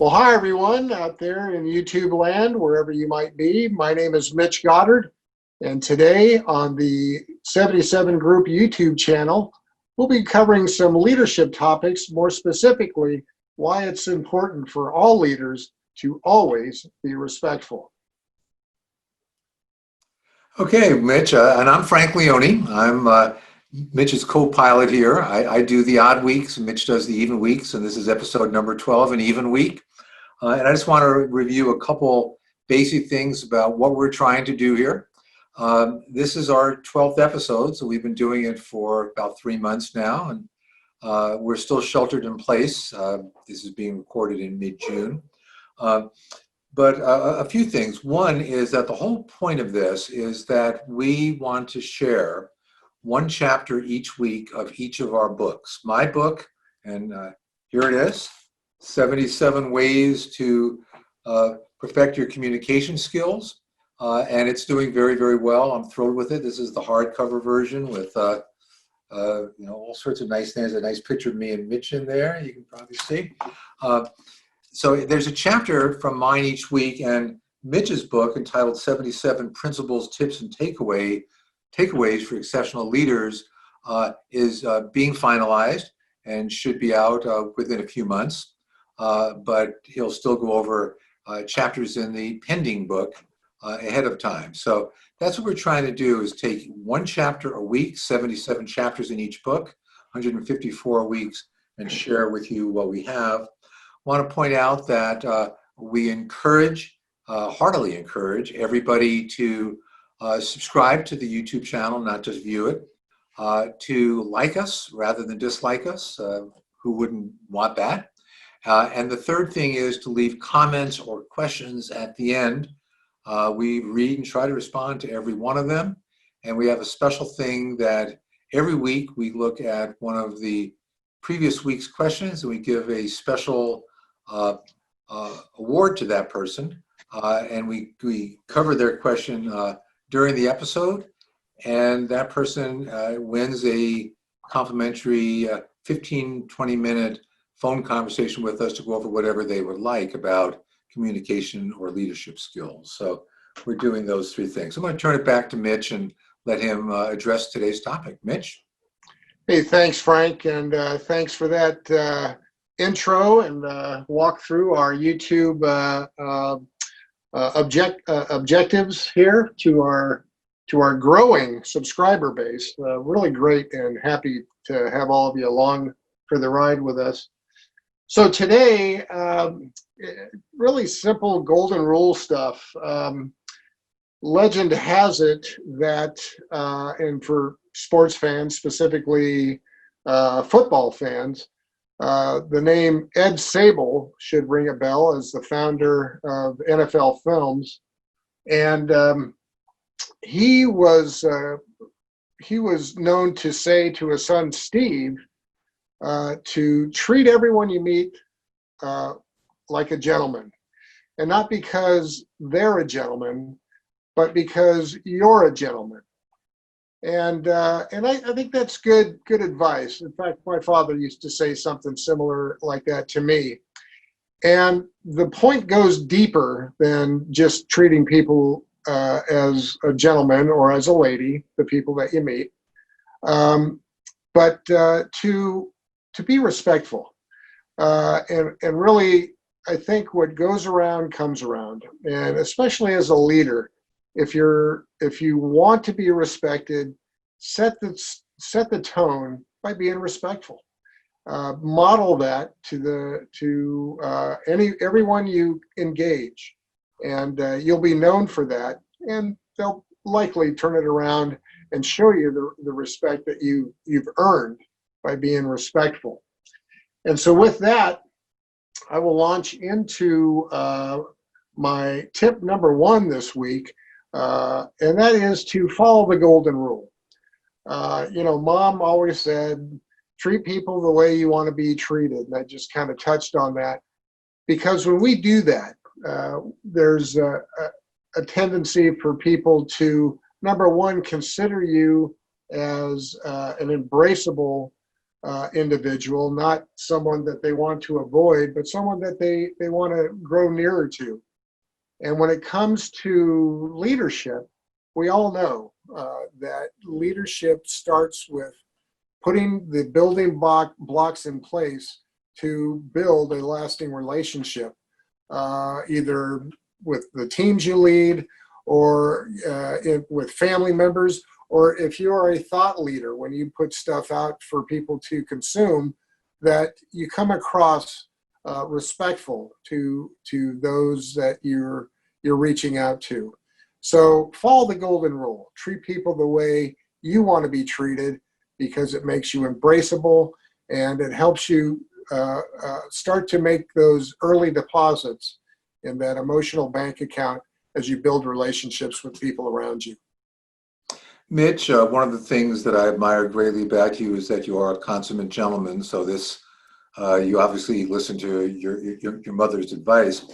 Well, hi everyone out there in YouTube land, wherever you might be. My name is Mitch Goddard, and today on the 77 Group YouTube channel, we'll be covering some leadership topics, more specifically, why it's important for all leaders to always be respectful. Okay, Mitch, and I'm Frank Leone. I'm Mitch's co-pilot here. I do the odd weeks, and Mitch does the even weeks, and this is episode number 12, an even week. And I just want to review a couple basic things about what we're trying to do here. This is our 12th episode, so we've been doing it for about 3 months now, and we're still sheltered in place. This is being recorded in mid-June. But a few things. One is that the whole point of this is that we want to share one chapter each week of each of our books. My book, and here it is, 77 Ways to Perfect Your Communication Skills. And it's doing very, very well. I'm thrilled with it. This is the hardcover version with all sorts of nice things. A nice picture of me and Mitch in there, you can probably see. So there's a chapter from mine each week, and Mitch's book entitled 77 Principles, Tips, and Takeaways for Exceptional Leaders is being finalized and should be out within a few months. But he'll still go over chapters in the pending book ahead of time. So that's what we're trying to do, is take one chapter a week, 77 chapters in each book, 154 weeks, and share with you what we have. Want to point out that we heartily encourage everybody to subscribe to the YouTube channel, not just view it, to like us rather than dislike us. Who wouldn't want that? And the third thing is to leave comments or questions at the end. We read and try to respond to every one of them. And we have a special thing that every week we look at one of the previous week's questions, and we give a special award to that person, and we cover their question during the episode, and that person wins a complimentary 15-20 minute phone conversation with us to go over whatever they would like about communication or leadership skills. So we're doing those three things. I'm going to turn it back to Mitch and let him address today's topic. Mitch? Hey, thanks, Frank, and thanks for that intro and walk through our YouTube objectives here to our growing subscriber base. Really great and happy to have all of you along for the ride with us. So today, really simple golden rule stuff. Legend has it that, and for sports fans, specifically football fans, the name Ed Sable should ring a bell as the founder of NFL Films, and he was known to say to his son Steve to treat everyone you meet like a gentleman, and not because they're a gentleman, but because you're a gentleman. And I think that's good advice. In fact, my father used to say something similar like that to me. And the point goes deeper than just treating people as a gentleman or as a lady, the people that you meet, but to be respectful. And really, I think what goes around comes around, and especially as a leader. If you want to be respected, set the tone by being respectful. Model that to everyone you engage, and you'll be known for that. And they'll likely turn it around and show you the respect that you've earned by being respectful. And so with that, I will launch into my tip number 1 this week. And that is to follow the golden rule. Mom always said, treat people the way you want to be treated. And I just kind of touched on that, because when we do that, there's a tendency for people to, number one, consider you as an embraceable individual, not someone that they want to avoid, but someone that they want to grow nearer to. And when it comes to leadership, we all know that leadership starts with putting the building blocks in place to build a lasting relationship, either with the teams you lead or with family members, or if you are a thought leader, when you put stuff out for people to consume, that you come across respectful to those that you're reaching out to. So follow the golden rule. Treat people the way you want to be treated, because it makes you embraceable and it helps you start to make those early deposits in that emotional bank account as you build relationships with people around you. Mitch, one of the things that I admire greatly about you is that you are a consummate gentleman. So this, you obviously listen to your mother's advice.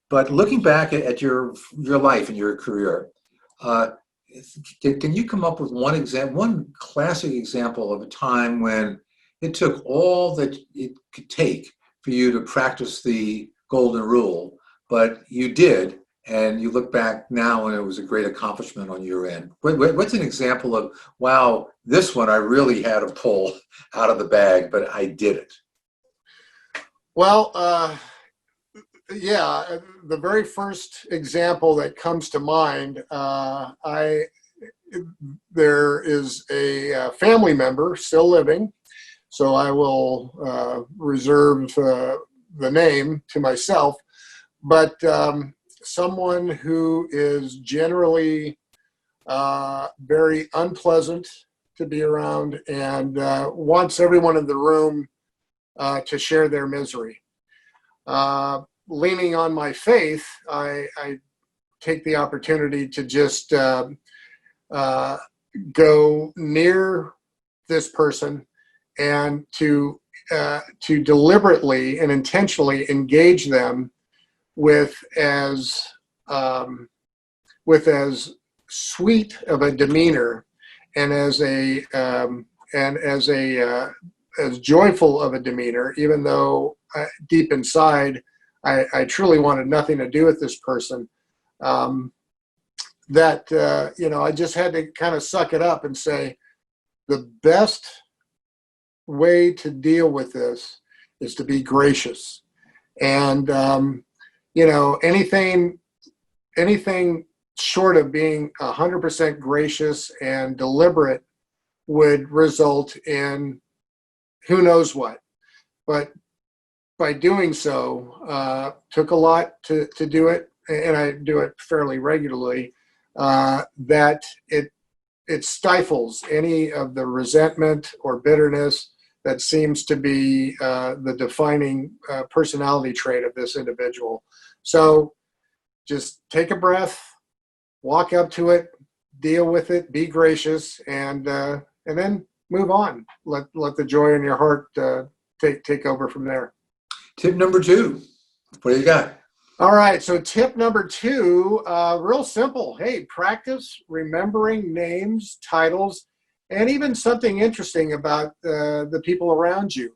But looking back at your life and your career, can you come up with one classic example of a time when it took all that it could take for you to practice the golden rule, but you did, and you look back now and it was a great accomplishment on your end? What's an example of, wow, this one I really had to pull out of the bag, but I did it? Well, yeah, the very first example that comes to mind, there is a family member still living, so I will reserve the name to myself, but someone who is generally very unpleasant to be around and wants everyone in the room to share their misery. Leaning on my faith, I take the opportunity to just go near this person and to deliberately and intentionally engage them with as sweet of a demeanor and as joyful of a demeanor, even though deep inside I truly wanted nothing to do with this person. I just had to kind of suck it up and say, the best way to deal with this is to be gracious. And, anything short of being 100% gracious and deliberate would result in who knows what. But by doing so, took a lot to do it, and I do it fairly regularly, that it stifles any of the resentment or bitterness that seems to be the defining personality trait of this individual. So just take a breath, walk up to it, deal with it, be gracious, and then move on. Let the joy in your heart take over from there. Tip number 2, what do you got? All right, so tip number 2, real simple. Hey, practice remembering names, titles, and even something interesting about the people around you.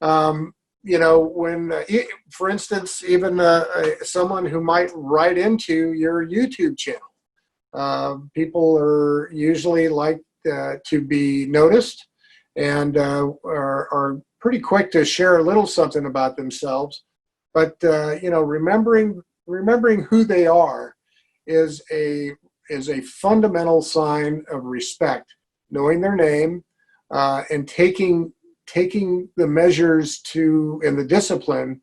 When, for instance, even someone who might write into your YouTube channel. People are usually like to be noticed and are pretty quick to share a little something about themselves. But remembering who they are is a fundamental sign of respect. Knowing their name and taking the measures and the discipline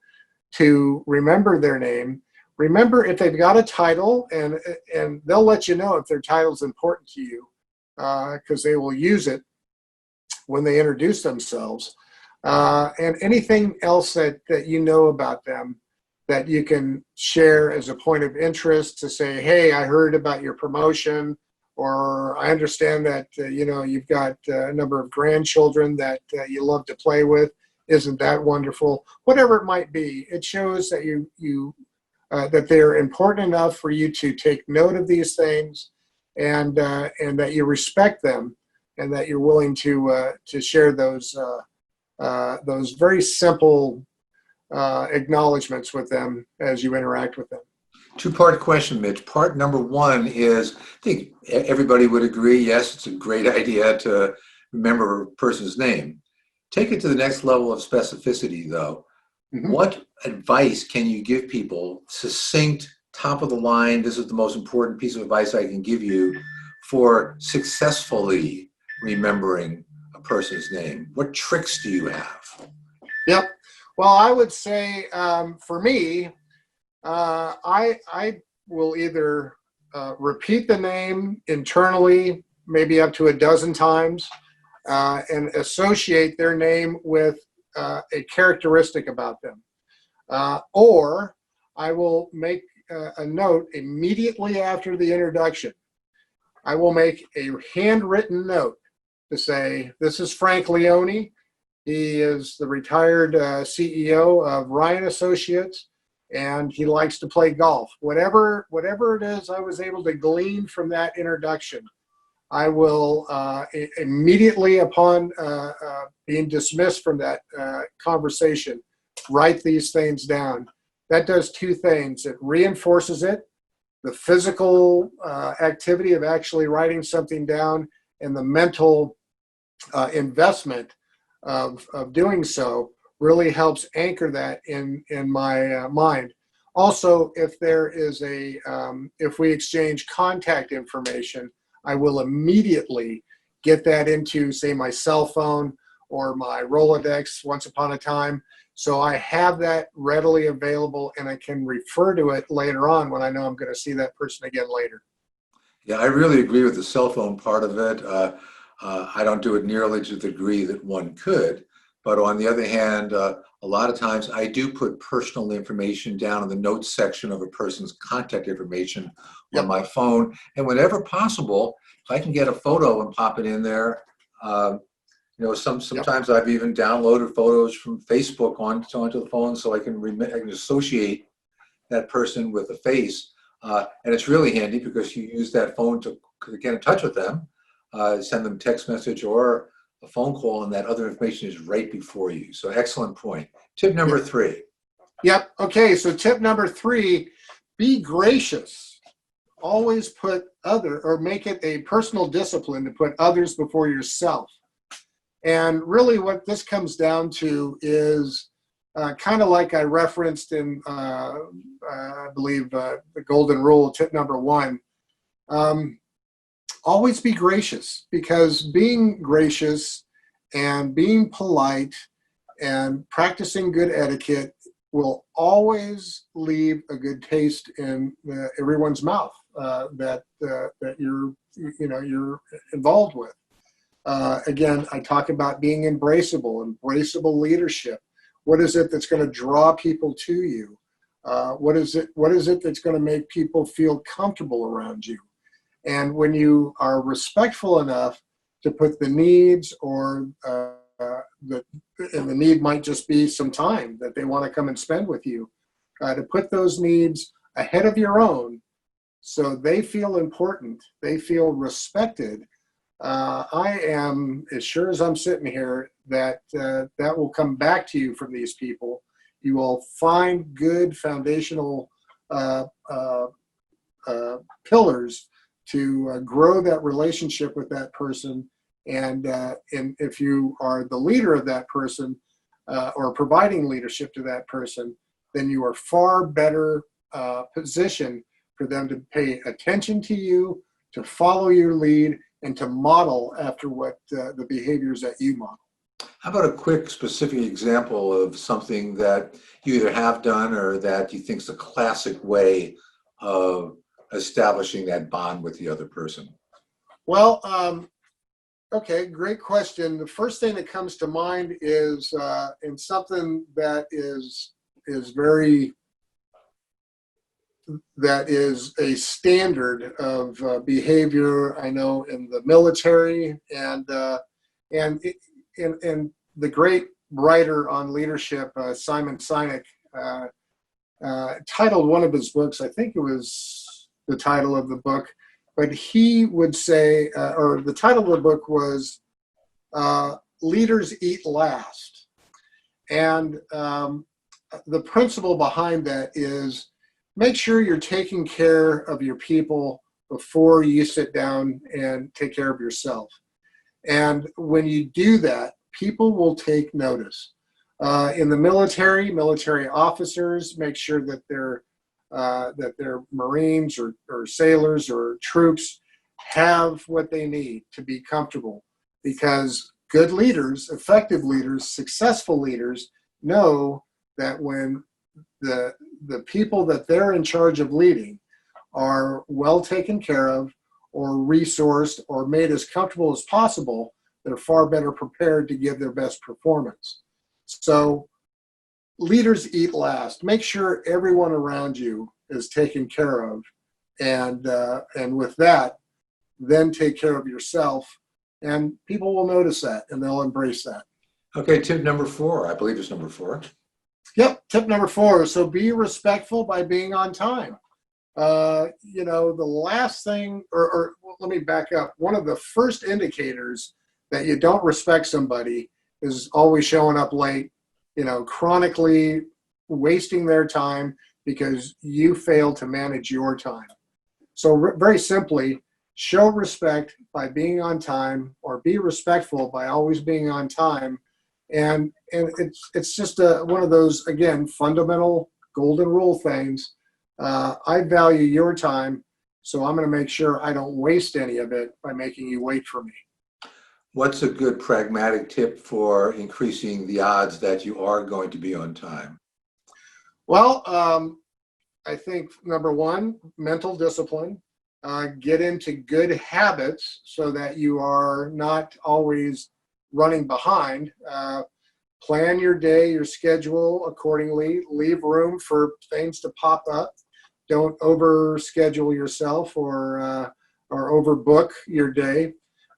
to remember their name. Remember if they've got a title, and they'll let you know if their title's important to you, because they will use it when they introduce themselves. And anything else that you know about them that you can share as a point of interest to say, hey, I heard about your promotion, or I understand that you've got a number of grandchildren that you love to play with. Isn't that wonderful? Whatever it might be, it shows that that they're important enough for you to take note of these things, and that you respect them and that you're willing to share those very simple acknowledgments with them as you interact with them. Two-part question, Mitch. Part number one is, I think everybody would agree, yes, it's a great idea to remember a person's name. Take it to the next level of specificity, though. Mm-hmm. What advice can you give people, succinct, top of the line, this is the most important piece of advice I can give you for successfully remembering a person's name? What tricks do you have? Yep. Well, I would say for me, I will either repeat the name internally, maybe up to a dozen times, and associate their name with a characteristic about them. Or I will make a note immediately after the introduction. I will make a handwritten note to say, this is Frank Leone. He is the retired CEO of Ryan Associates, and he likes to play golf. Whatever it is I was able to glean from that introduction, I will immediately upon being dismissed from that conversation, write these things down. That does two things. It reinforces it, the physical activity of actually writing something down, and the mental investment of doing so really helps anchor that in my mind. Also, if there is if we exchange contact information, I will immediately get that into, say, my cell phone or my Rolodex once upon a time. So I have that readily available, and I can refer to it later on when I know I'm going to see that person again later. Yeah, I really agree with the cell phone part of it. I don't do it nearly to the degree that one could. But on the other hand, a lot of times I do put personal information down in the notes section of a person's contact information on my phone. And whenever possible, if I can get a photo and pop it in there, sometimes I've even downloaded photos from Facebook onto the phone so I can associate that person with a face. And it's really handy because you use that phone to get in touch with them, send them a text message or a phone call, and that other information is right before you. So excellent point. Tip number 3. Yep. Okay. So tip number 3, be gracious. Always make it a personal discipline to put others before yourself. And really what this comes down to is kind of like I referenced in, I believe, the golden rule, tip number 1. Always be gracious, because being gracious and being polite and practicing good etiquette will always leave a good taste in everyone's mouth that you're involved with. Again, I talk about being embraceable leadership. What is it that's going to draw people to you? What is it that's going to make people feel comfortable around you? And when you are respectful enough to put the needs, or the need might just be some time that they want to come and spend with you, to put those needs ahead of your own so they feel important, they feel respected, I am, as sure as I'm sitting here, that will come back to you from these people. You will find good foundational pillars to grow that relationship with that person. And if you are the leader of that person or providing leadership to that person, then you are far better positioned for them to pay attention to you, to follow your lead, and to model after what the behaviors that you model. How about a quick specific example of something that you either have done or that you think is a classic way of establishing that bond with the other person? Well, okay, great question. The first thing that comes to mind is in something that is a standard of behavior. I know in the military, and the great writer on leadership, Simon Sinek, titled one of his books, I think it was the title of the book, but he would say, or the title of the book was Leaders Eat Last. And the principle behind that is make sure you're taking care of your people before you sit down and take care of yourself. And when you do that, people will take notice. In the military officers make sure that their Marines or sailors or troops have what they need to be comfortable, because good leaders, effective leaders, successful leaders know that when the people that they're in charge of leading are well taken care of or resourced or made as comfortable as possible, they're far better prepared to give their best performance. So leaders eat last. Make sure everyone around you is taken care of, and with that, then take care of yourself, and people will notice that and they'll embrace that. Okay, tip number 4. I believe it's number 4. Yep, tip number 4. So be respectful by being on time. The last thing, or let me back up. One of the first indicators that you don't respect somebody is always showing up late, chronically wasting their time because you fail to manage your time. So very simply, show respect by being on time, or be respectful by always being on time. And it's just one of those, again, fundamental golden rule things. I value your time, so I'm going to make sure I don't waste any of it by making you wait for me. What's a good pragmatic tip for increasing the odds that you are going to be on time? Well, I think number 1, mental discipline. Get into good habits so that you are not always running behind. Plan your day, your schedule accordingly. Leave room for things to pop up. Don't overschedule yourself or overbook your day.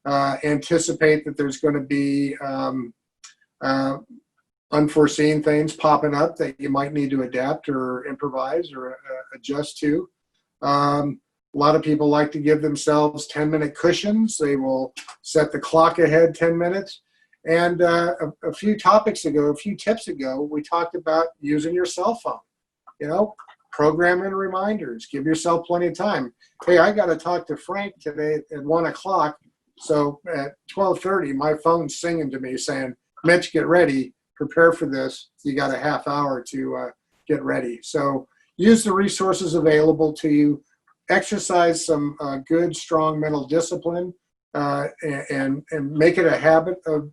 Anticipate that there's going to be unforeseen things popping up that you might need to adapt or improvise or adjust to. A lot of people like to give themselves 10-minute cushions. They will set the clock ahead 10 minutes. And a few tips ago, we talked about using your cell phone. Program in reminders. Give yourself plenty of time. Hey, I got to talk to Frank today at 1 o'clock. So at 12:30, my phone's singing to me saying, Mitch, get ready. Prepare for this. You got a half hour to get ready. So use the resources available to you. Exercise some good, strong mental discipline, and make it a habit of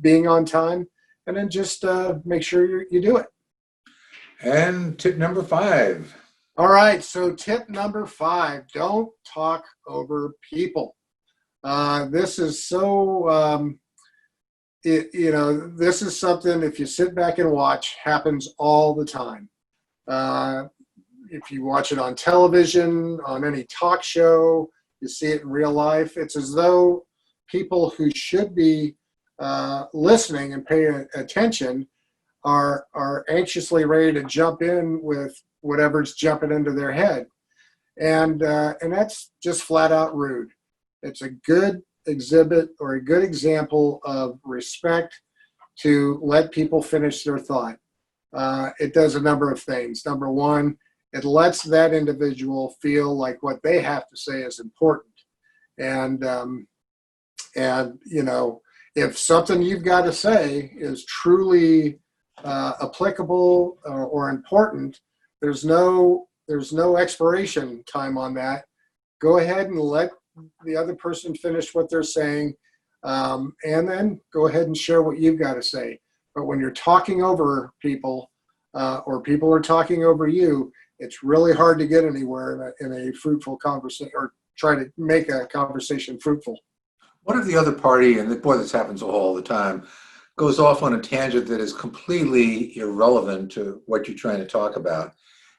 being on time. And then just make sure you do it. And tip number 5. All right. So tip number 5: don't talk over people. This is so. This is something, if you sit back and watch, happens all the time. If you watch it on television, on any talk show, you see it in real life. It's as though people who should be listening and paying attention are anxiously ready to jump in with whatever's jumping into their head. And that's just flat out rude. It's a good exhibit or a good example of respect to let people finish their thought. It does a number of things. Number 1, it lets that individual feel like what they have to say is important. And if something you've got to say is truly applicable or important, there's no expiration time on that. Go ahead and let the other person finish what they're saying, and then go ahead and share what you've got to say. But when you're talking over people, or people are talking over you, it's really hard to get anywhere in a fruitful conversation, or try to make a conversation fruitful. What if the other party, and boy, this happens all the time, goes off on a tangent that is completely irrelevant to what you're trying to talk about?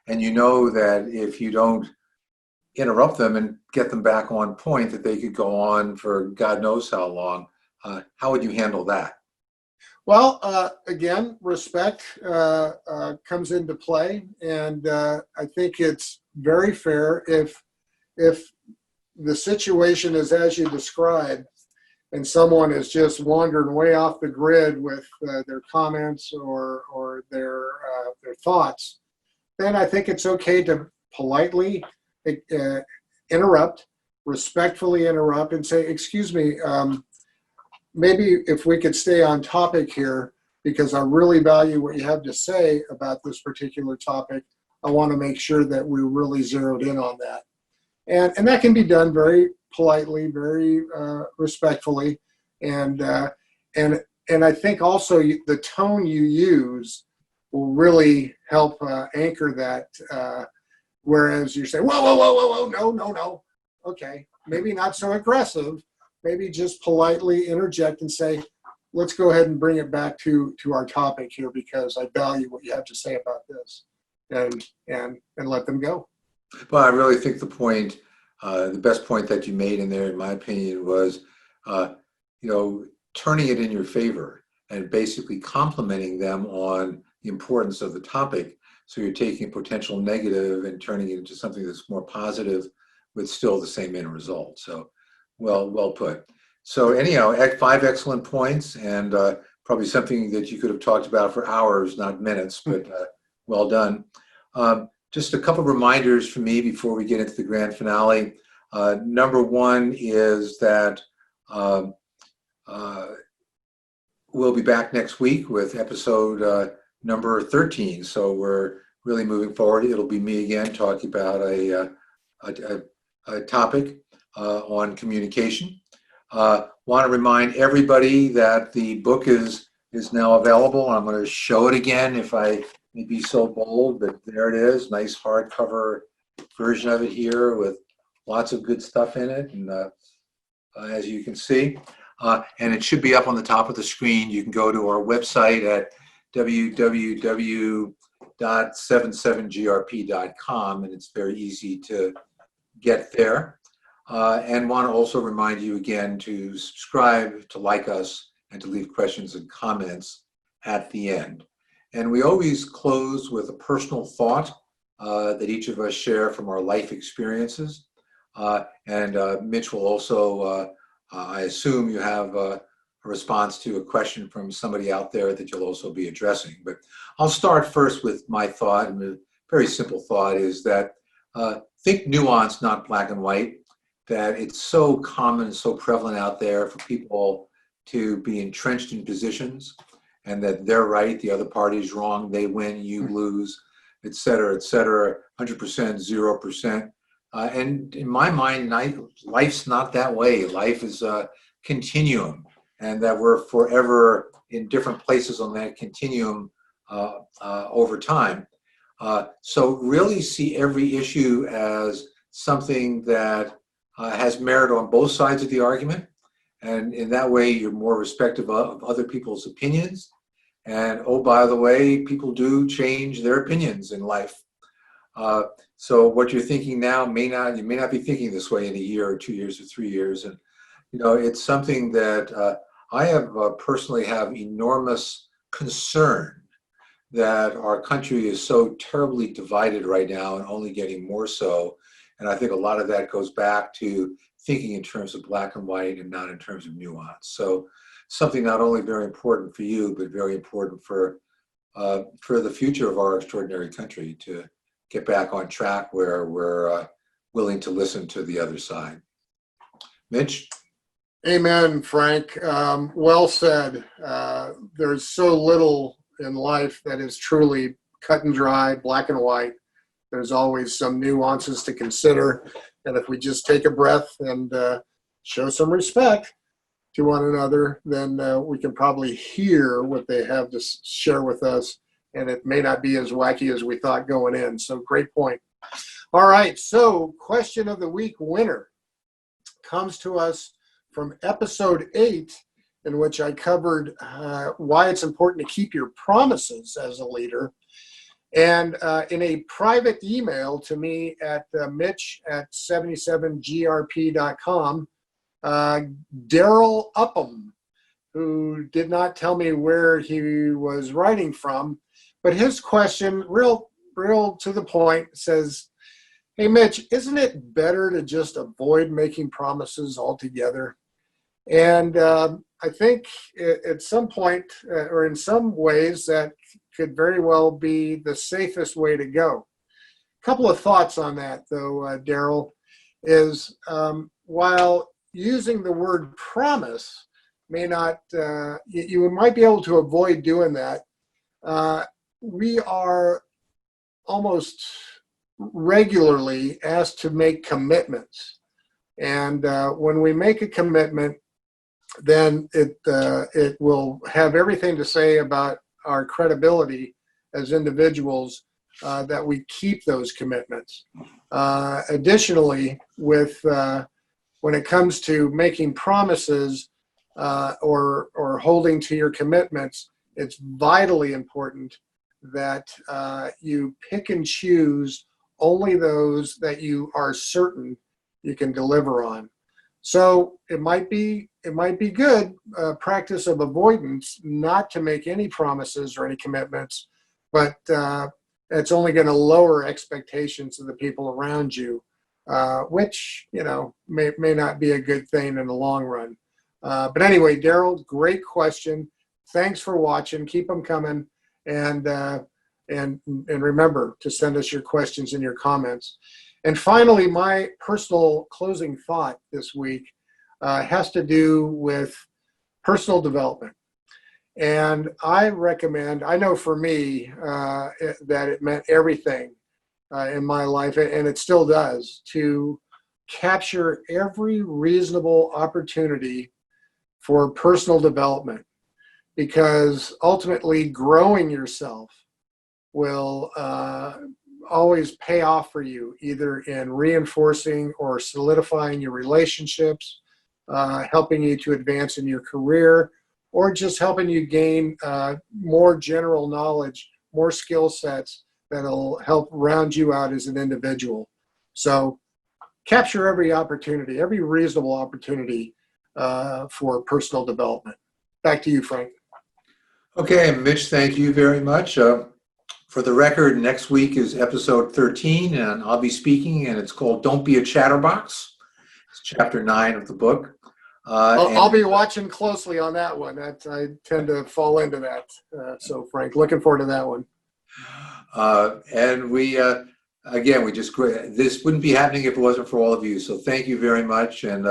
And you know that if you don't interrupt them and get them back on point, that they could go on for God knows how long. How would you handle that? Well, again, respect comes into play, and I think it's very fair if if the situation is as you described, and someone is just wandering way off the grid with their comments or their thoughts, then I think it's okay to politely interrupt, respectfully interrupt, and say, "Excuse me, maybe if we could stay on topic here, because I really value what you have to say about this particular topic. I want to make sure that we're really zeroed in on that." And that can be done very politely, very respectfully, and I think also the tone you use will really help anchor that. Whereas you say, "Whoa, whoa, whoa, whoa, whoa, no, no, no," okay, maybe not so aggressive, maybe just politely interject and say, "Let's go ahead and bring it back to our topic here, because I value what you have to say about this," and let them go. Well, I really think the best point that you made in there, in my opinion, was, turning it in your favor and basically complimenting them on the importance of the topic. So you're taking a potential negative and turning it into something that's more positive with still the same end result. So, well put. So anyhow, 5 excellent points, and probably something that you could have talked about for hours, not minutes, but well done. Just a couple of reminders for me before we get into the grand finale. Number one is that we'll be back next week with episode number 13. So we're really moving forward. It'll be me again talking about a topic on communication. Want to remind everybody that the book is now available. I'm going to show it again if I may be so bold, but there it is. Nice hardcover version of it here with lots of good stuff in it, and as you can see. And it should be up on the top of the screen. You can go to our website at www.77grp.com, and it's very easy to get there. And want to also remind you again to subscribe, to like us, and to leave questions and comments at the end. And we always close with a personal thought that each of us share from our life experiences. And Mitch will also, I assume you have a response to a question from somebody out there that you'll also be addressing. But I'll start first with my thought, and a very simple thought is that think nuance, not black and white, that it's so common and so prevalent out there for people to be entrenched in positions, and that they're right, the other party's wrong, they win, you lose, et cetera, 100%, 0%. And in my mind, life's not that way. Life is a continuum, and that we're forever in different places on that continuum over time. So really see every issue as something that has merit on both sides of the argument. And in that way, you're more respectful of other people's opinions. And oh, by the way, people do change their opinions in life. So what you're thinking now you may not be thinking this way in a year or 2 years or 3 years. And, it's something that I have personally have enormous concern that our country is so terribly divided right now, and only getting more so. And I think a lot of that goes back to thinking in terms of black and white and not in terms of nuance. So something not only very important for you, but very important for the future of our extraordinary country, to get back on track where we're willing to listen to the other side. Mitch? Amen, Frank. Well said. There's so little in life that is truly cut and dry, black and white. There's always some nuances to consider. And if we just take a breath and show some respect to one another, then we can probably hear what they have to share with us. And it may not be as wacky as we thought going in. So great point. All right. So question of the week winner comes to us from episode 8, in which I covered why it's important to keep your promises as a leader. And in a private email to me at mitch@77grp.com, Daryl Upham, who did not tell me where he was writing from, but his question, real to the point, says, Hey, Mitch, isn't it better to just avoid making promises altogether? And I think at some point, or in some ways, that could very well be the safest way to go. Couple of thoughts on that, though, Daryl, is while using the word promise may not, you might be able to avoid doing that. Uh, we are almost regularly asked to make commitments. And when we make a commitment, then it will have everything to say about our credibility as individuals that we keep those commitments. Additionally, with when it comes to making promises or holding to your commitments, it's vitally important that you pick and choose only those that you are certain you can deliver on. So it might be good practice of avoidance not to make any promises or any commitments, but it's only going to lower expectations of the people around you, which may not be a good thing in the long run. But anyway, Daryl, great question. Thanks for watching. Keep them coming, and remember to send us your questions and your comments. And finally, my personal closing thought this week has to do with personal development. And I know for me that it meant everything in my life, and it still does, to capture every reasonable opportunity for personal development, because ultimately growing yourself will always pay off for you, either in reinforcing or solidifying your relationships, helping you to advance in your career, or just helping you gain more general knowledge, more skill sets that'll help round you out as an individual. So capture every opportunity, every reasonable opportunity for personal development. Back to you, Frank. Okay, Mitch, thank you very much. For the record, next week is episode 13, and I'll be speaking, and it's called Don't Be a Chatterbox. It's chapter 9 of the book. I'll be watching closely on that one. I tend to fall into that. So, Frank, looking forward to that one. And we, again, this wouldn't be happening if it wasn't for all of you. So thank you very much. And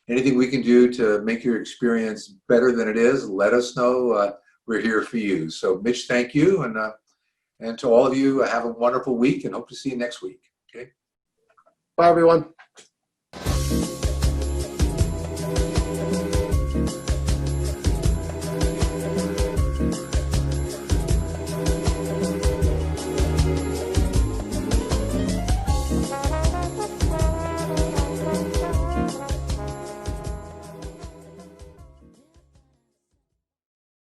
anything we can do to make your experience better than it is, let us know. We're here for you. So, Mitch, thank you. And to all of you, have a wonderful week and hope to see you next week. Okay. Bye, everyone.